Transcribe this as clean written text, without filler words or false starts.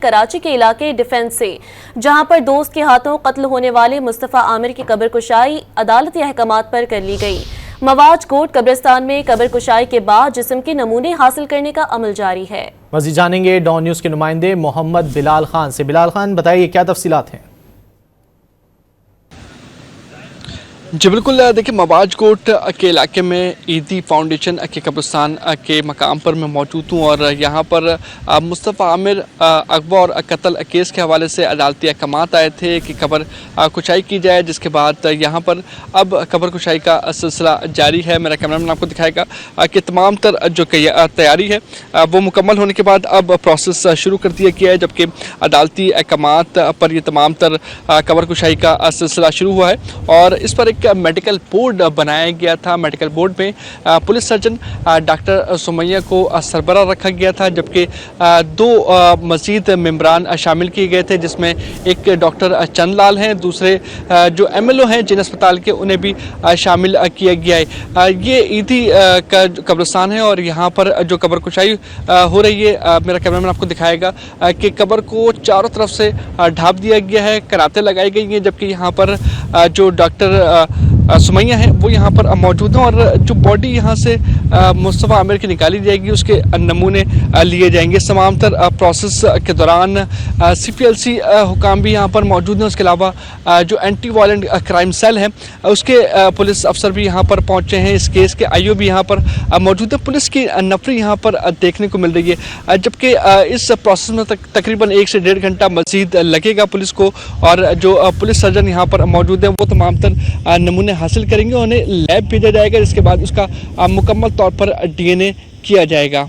कराची के इलाके डिफेंस से, जहां पर दोस्त के हाथों कत्ल होने वाले मुस्तफ़ा आमिर की कब्र कुशाई अदालती अहकामात पर कर ली गई। मवाज कोट कब्रिस्तान में कब्र कुशाई के बाद जिस्म के नमूने हासिल करने का अमल जारी है। मज़ीद जानेंगे डॉन न्यूज़ के नुमाइंदे मोहम्मद बिलाल खान से। बिलाल खान, बताइए क्या तफसीलात हैं? जी बिल्कुल, देखिए मवाज कोट के इलाके में ईदी फाउंडेशन के कब्रिस्तान के मकाम पर मैं मौजूद हूँ और यहाँ पर मुस्तफ़ा आमिर अगवा और कत्ल केस के हवाले से अदालती अहकामात आए थे कि कब्र कुशाई की जाए, जिसके बाद यहाँ पर अब कब्र कुशाई का सिलसिला जारी है। मेरा कैमरामैन आपको दिखाएगा कि तमाम तर जो तैयारी है वो मुकम्मल होने के बाद अब प्रोसेस शुरू कर दिया गया है, जबकि अदालती अहकामात पर यह तमाम तर कब्र कुशाई का सिलसिला शुरू हुआ है और इस पर मेडिकल बोर्ड बनाया गया था। मेडिकल बोर्ड में पुलिस सर्जन डॉक्टर सुमैया को सरबरा रखा गया था, जबकि दो मज़ीद मेंबरान शामिल किए गए थे, जिसमें एक डॉक्टर चंदलाल हैं, दूसरे जो MLO हैं जिन अस्पताल के, उन्हें भी शामिल किया गया है। ये ईदी का कब्रिस्तान है और यहाँ पर जो कब्र कुशाई हो रही है, मेरा कैमरामैन आपको दिखाएगा कि कब्र को चारों तरफ से ढाँप दिया गया है, करातें लगाई गई हैं, जबकि यहाँ पर जो डॉक्टर सुमैया है वो यहाँ पर मौजूद हैं और जो बॉडी यहाँ से मुस्तफ़ा आमिर की निकाली जाएगी उसके नमूने लिए जाएंगे। इस तमाम तर प्रोसेस के दौरान CPLC हुकाम भी यहाँ पर मौजूद हैं। उसके अलावा जो एंटी वायलेंट क्राइम सेल है उसके पुलिस अफसर भी यहाँ पर पहुँचे हैं। इस केस के IO भी यहाँ पर मौजूद है। पुलिस की नफरी यहाँ पर देखने को मिल रही है, जबकि इस प्रोसेस में तकरीबन 1 से 1.5 घंटा मज़ीद लगेगा पुलिस को और जो पुलिस सर्जन यहाँ पर मौजूद है वो तमाम तर नमूने हासिल करेंगे, उन्हें लैब भेजा जाएगा, जिसके बाद उसका मुकम्मल तौर पर DNA किया जाएगा।